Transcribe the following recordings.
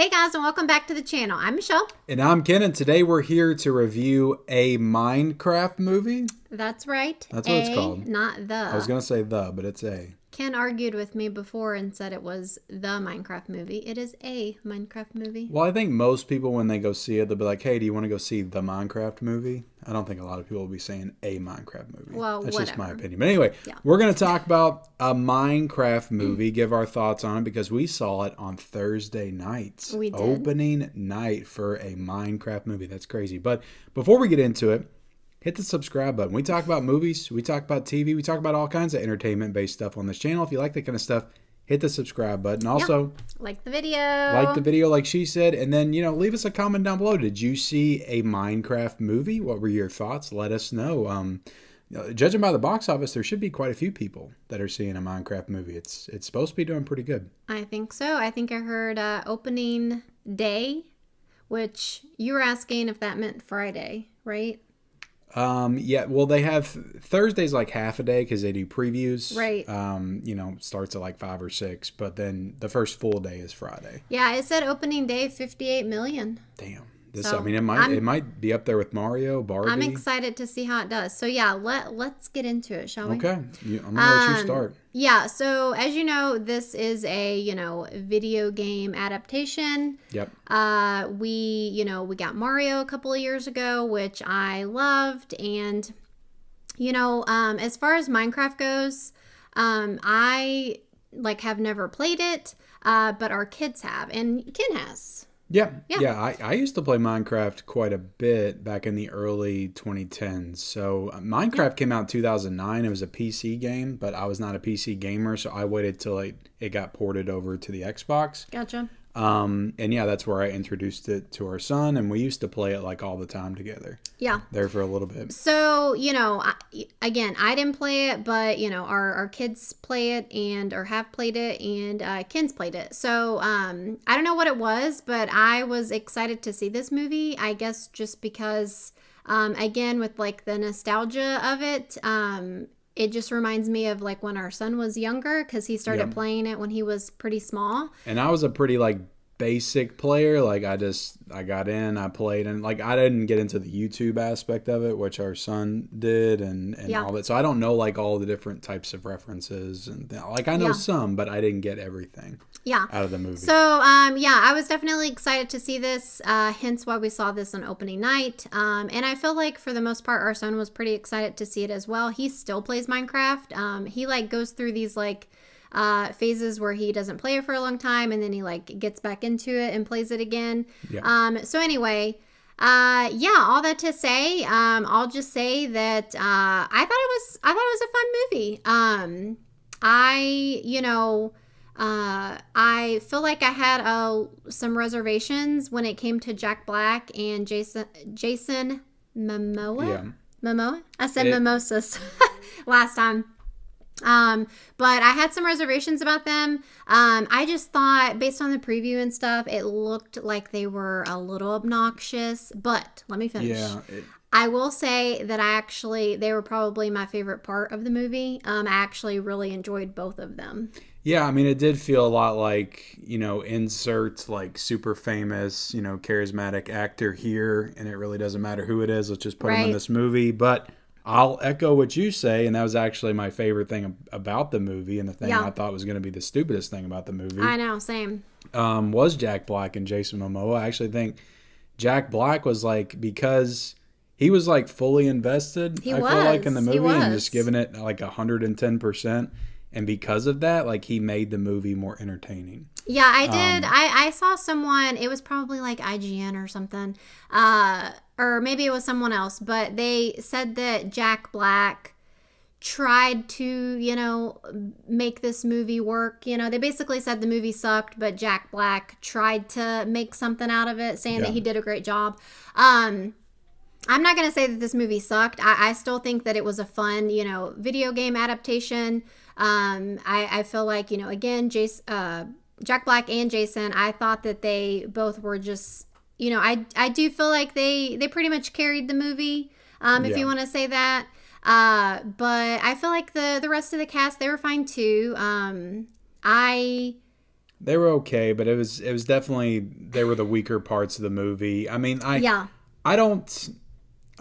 Hey guys, and welcome back to the channel. I'm Michelle. And I'm Ken, and today we're here to review a Minecraft movie. That's right. That's what it's called. Not the. I was going to say the, but it's a. Ken argued with me before and said it was the Minecraft movie. It is a Minecraft movie. Well, I think most people, when they go see it, they'll be like, hey, do you want to go see the Minecraft movie? I don't think a lot of people will be saying a Minecraft movie. Well, that's whatever. just my opinion. But anyway, We're going to talk about a Minecraft movie, give our thoughts on it, because we saw it on Thursday nights. We did. Opening night for a Minecraft movie. That's crazy. But before we get into it, hit the subscribe button. We talk about movies, we talk about TV, we talk about all kinds of entertainment-based stuff on this channel. If you like that kind of stuff, hit the subscribe button. Also, like the video. Like the video, like she said. And then, leave us a comment down below. Did you see a Minecraft movie? What were your thoughts? Let us know. Judging by the box office, there should be quite a few people that are seeing a Minecraft movie. It's supposed to be doing pretty good. I think so. I think I heard opening day, which you were asking if that meant Friday, right? Yeah, well, they have Thursday's like half a day because they do previews. Right. Starts at like 5 or 6, but then the first full day is Friday. Yeah, it said opening day 58 million. Damn. It might be up there with Mario, Barbie. I'm excited to see how it does. So yeah, let's get into it, shall we? Okay. I'm gonna let you start. Yeah, so as you know, this is a, video game adaptation. Yep. We got Mario a couple of years ago, which I loved. And, as far as Minecraft goes, I, have never played it, but our kids have, and Ken has. Yeah. I used to play Minecraft quite a bit back in the early 2010s. So Minecraft came out in 2009. It was a PC game, but I was not a PC gamer, so I waited till it got ported over to the Xbox. Gotcha. And yeah, that's where I introduced it to our son, and we used to play it all the time together. Yeah. There for a little bit. So, again, I didn't play it, but, our kids play it or have played it, and Ken's played it. So, I don't know what it was, but I was excited to see this movie, I guess just because, again, with the nostalgia of it, it just reminds me of when our son was younger, because he started playing it when he was pretty small. And I was a pretty basic player. I got in, I played, and I didn't get into the YouTube aspect of it, which our son did, and all that. So I don't know all the different types of references, and I know some, but I didn't get everything. Out of the movie. So I was definitely excited to see this. Hence why we saw this on opening night. And I feel like for the most part, our son was pretty excited to see it as well. He still plays Minecraft. He goes through these phases where he doesn't play it for a long time, and then he gets back into it and plays it again. So anyway, all that to say, I'll just say that I thought it was a fun movie. I feel like I had some reservations when it came to Jack Black and Jason Momoa. Momoa? I said mimosas last time. But I had some reservations about them. I just thought, based on the preview and stuff, it looked like they were a little obnoxious. But let me finish. I will say that they were probably my favorite part of the movie. I actually really enjoyed both of them. Yeah, it did feel a lot insert super famous, charismatic actor here, and it really doesn't matter who it is. Let's just put him in this movie. But I'll echo what you say, and that was actually my favorite thing about the movie, and the thing I thought was going to be the stupidest thing about the movie. I know, same. Was Jack Black and Jason Momoa. I actually think Jack Black was because he was fully invested. I feel in the movie and just giving it 110%. And because of that, he made the movie more entertaining. Yeah, I did. I saw someone, it was probably IGN or something, or maybe it was someone else, but they said that Jack Black tried to, make this movie work. They basically said the movie sucked, but Jack Black tried to make something out of it, saying that he did a great job. I'm not going to say that this movie sucked. I still think that it was a fun, video game adaptation. I feel again, Jack Black and Jason, I thought that they both were just, I do feel like they pretty much carried the movie, if you want to say that. But I feel like the rest of the cast, they were fine too. They were okay, but it was definitely, they were the weaker parts of the movie. I mean, Yeah. I don't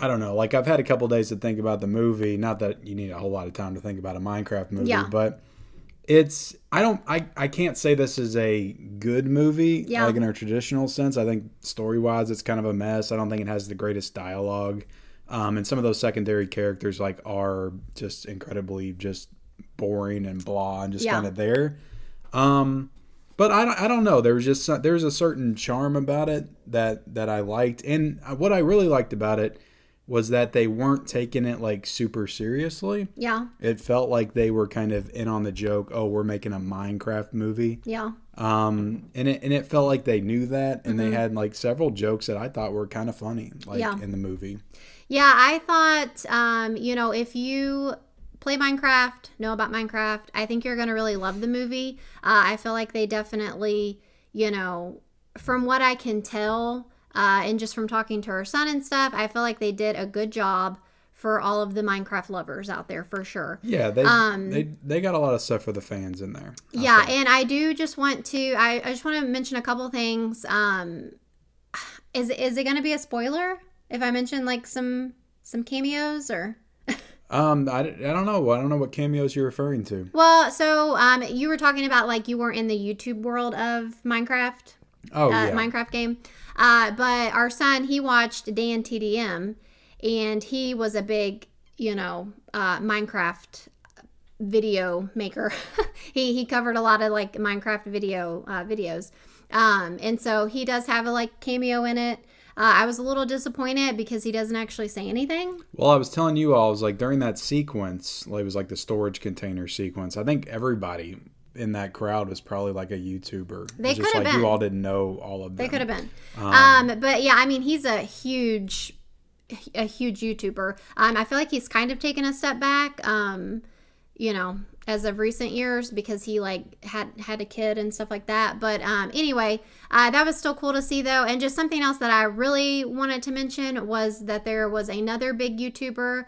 I don't know. Like, I've had a couple days to think about the movie. Not that you need a whole lot of time to think about a Minecraft movie, Yeah. but I can't say this is a good movie, Yeah. like in a traditional sense. I think story wise it's kind of a mess. I don't think it has the greatest dialogue. And some of those secondary characters like are just incredibly just boring and blah and just Yeah. kind of there. But I don't know. There was a certain charm about it that I liked, and what I really liked about it was that they weren't taking it like super seriously. Yeah. It felt like they were kind of in on the joke. Oh, we're making a Minecraft movie. Yeah. And it felt like they knew that, and they had like several jokes that I thought were kind of funny, like in the movie. Yeah, I thought, if you play Minecraft, know about Minecraft, I think you're going to really love the movie. I feel like they definitely, from what I can tell, and just from talking to her son and stuff, I feel like they did a good job for all of the Minecraft lovers out there, for sure. Yeah, they got a lot of stuff for the fans in there. Yeah, and I do just want to, I just want to mention a couple things. Is it going to be a spoiler if I mention like some cameos or? I don't know. I don't know what cameos you're referring to. Well, so you were talking about like you weren't in the YouTube world of Minecraft. Oh, yeah. Minecraft game. But our son, he watched Dan TDM, and he was a big, Minecraft video maker. he covered a lot of like Minecraft videos. And so he does have a like cameo in it. I was a little disappointed because he doesn't actually say anything. Well, I was telling you all, I was like, during that sequence, like, it was like the storage container sequence. I think everybody in that crowd was probably like a YouTuber. They could have like been. You all didn't know all of them. They could have been. But yeah, I mean, he's a huge YouTuber. I feel like he's kind of taken a step back, as of recent years because he like had a kid and stuff like that. But anyway, that was still cool to see though. And just something else that I really wanted to mention was that there was another big YouTuber.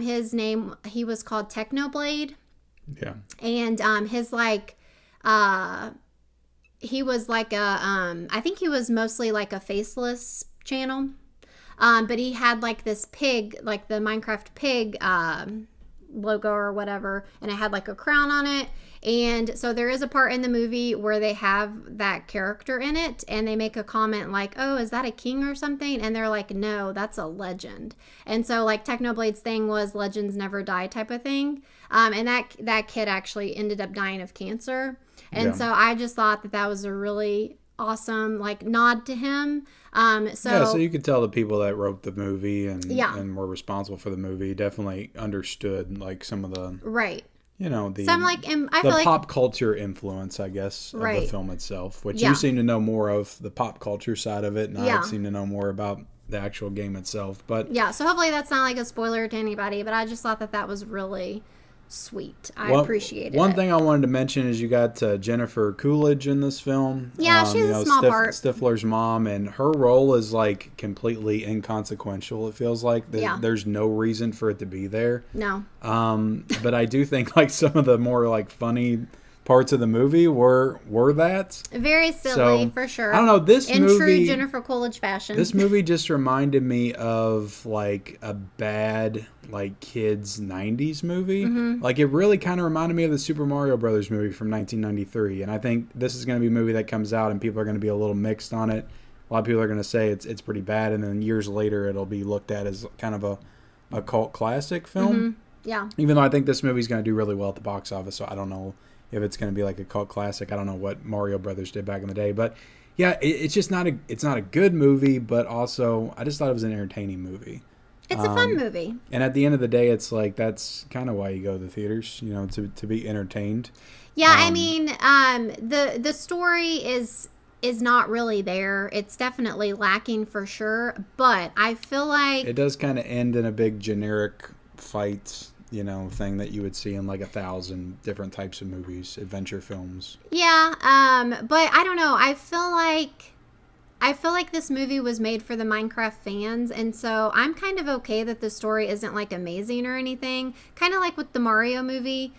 His name, he was called Technoblade. Yeah. And his like he was like I think he was mostly like a faceless channel. But he had like this pig, like the Minecraft pig logo or whatever, and it had like a crown on it. And so there is a part in the movie where they have that character in it, and they make a comment like, oh, is that a king or something? And they're like, no, that's a legend. And so like Technoblade's thing was legends never die type of thing. And that kid actually ended up dying of cancer. And so I just thought that was a really awesome like nod to him. So you could tell the people that wrote the movie and were responsible for the movie definitely understood like some of the some like I feel like pop culture influence, I guess, of the film itself, which you seem to know more of the pop culture side of it, and I seem to know more about the actual game itself. But so hopefully that's not like a spoiler to anybody, but I just thought that was really sweet. I appreciated it. One thing I wanted to mention is you got Jennifer Coolidge in this film. Yeah, she has a small part. Stifler's mom, and her role is like completely inconsequential. It feels like there's no reason for it to be there. No. But I do think like some of the more like funny parts of the movie were that very silly, for sure. I don't know, this movie in true Jennifer Coolidge fashion. This movie just reminded me of like a bad like kids 90s movie. Like it really kind of reminded me of the Super Mario Brothers movie from 1993, and I think this is going to be a movie that comes out and people are going to be a little mixed on it. A lot of people are going to say it's pretty bad, and then years later it'll be looked at as kind of a cult classic film. Yeah. Even though I think this movie's going to do really well at the box office, so I don't know if it's going to be like a cult classic. I don't know what Mario Brothers did back in the day, but yeah, it's just not a good movie, but also I just thought it was an entertaining movie. It's a fun movie. And at the end of the day, it's like that's kind of why you go to the theaters, to be entertained. Yeah, I mean, the story is not really there. It's definitely lacking for sure, but I feel like it does kind of end in a big generic fight thing that you would see in like 1,000 different types of movies, adventure films. Yeah, but I don't know. I feel like this movie was made for the Minecraft fans, and so I'm kind of okay that the story isn't like amazing or anything. Kind of like with the Mario movie.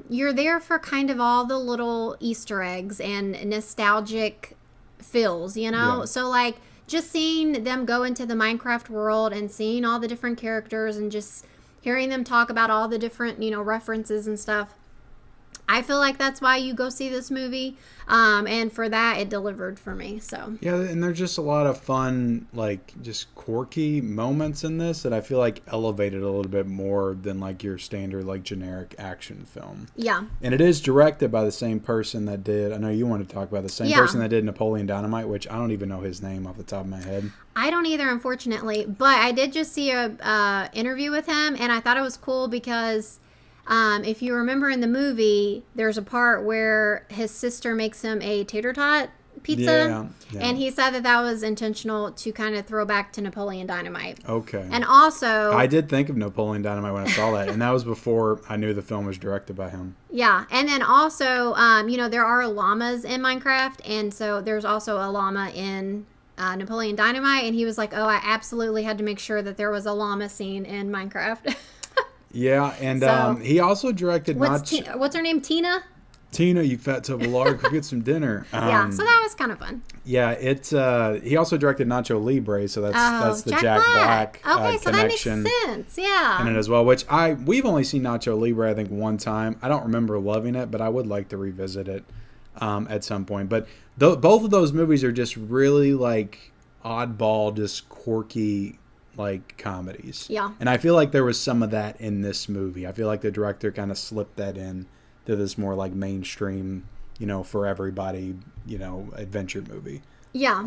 you're there for kind of all the little Easter eggs and nostalgic feels, you know? Yeah. So, like, just seeing them go into the Minecraft world and seeing all the different characters and just hearing them talk about all the different, you know, references and stuff. I feel like that's why you go see this movie. And for that, it delivered for me. So Yeah, and there's just a lot of fun, like, just quirky moments in this that I feel like elevated a little bit more than, like, your standard, like, generic action film. yeah. And it is directed by the same person that did, I know you want to talk about the same person that did Napoleon Dynamite, which I don't even know his name off the top of my head. I don't either, unfortunately. But I did just see a interview with him, and I thought it was cool because if you remember in the movie, there's a part where his sister makes him a tater tot pizza. Yeah. And he said that that was intentional to kind of throw back to Napoleon Dynamite. Okay. And also, I did think of Napoleon Dynamite when I saw that, and that was before I knew the film was directed by him. yeah. And then also, you know, there are llamas in Minecraft, and so there's also a llama in Napoleon Dynamite, and he was like, oh, I absolutely had to make sure that there was a llama scene in Minecraft. Yeah, and So, he also directed what's her name? Tina? Tina, you fat tub of lard, go get some dinner. Yeah, so that was kind of fun. Yeah, it's he also directed Nacho Libre, so that's the Jack Jack Black Okay, so connection that makes sense. Yeah. in it as well. Which we've only seen Nacho Libre I think one time. I don't remember loving it, but I would like to revisit it at some point. But both of those movies are just really like oddball, just quirky like comedies. Yeah. And I feel like there was some of that in this movie. I feel like the director kind of slipped that in to this more like mainstream, you know, for everybody, you know, adventure movie. Yeah.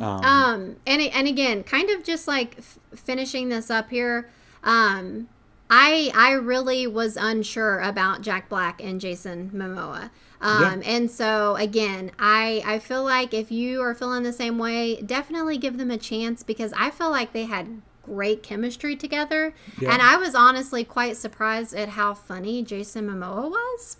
And again, kind of just like finishing this up here. I really was unsure about Jack Black and Jason Momoa. And so again, I feel like if you are feeling the same way, definitely give them a chance because I feel like they had great chemistry together. Yeah. And I was honestly quite surprised at how funny Jason Momoa was.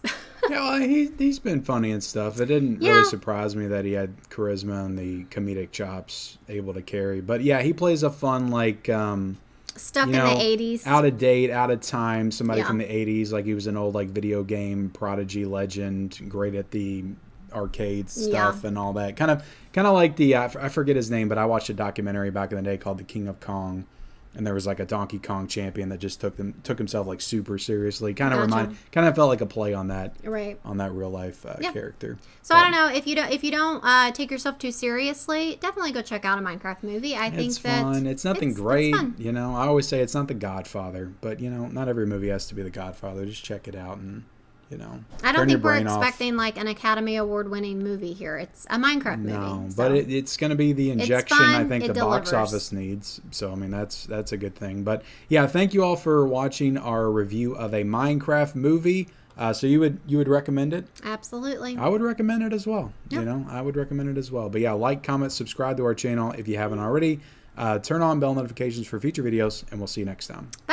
Yeah, well, he's been funny and stuff. It didn't really surprise me that he had charisma and the comedic chops able to carry. But yeah, he plays a fun like Stuck you in know, the 80s. out of date, out of time. Somebody from the 80s, like he was an old like video game prodigy legend, great at the arcade stuff and all that. Kind of like the I forget his name, but I watched a documentary back in the day called The King of Kong. And there was like a Donkey Kong champion that just took himself like super seriously. Kind of felt like a play on that, right? On that real life character. So I don't know if you don't take yourself too seriously, definitely go check out a Minecraft movie. I think it's fun. It's nothing great, it's fun. You know. I always say it's not The Godfather, but you know, not every movie has to be The Godfather. Just check it out and. You know, I don't think we're expecting like an Academy Award winning movie here. It's a Minecraft movie. No, so. but it's going to be the injection fun, I think the delivers. box office needs. So I mean that's a good thing. But yeah, thank you all for watching our review of a Minecraft movie. So you would recommend it? Absolutely. I would recommend it as well. Yep. You know, I would recommend it as well. But yeah, like, comment, subscribe to our channel if you haven't already. Turn on bell notifications for future videos, and we'll see you next time. Bye.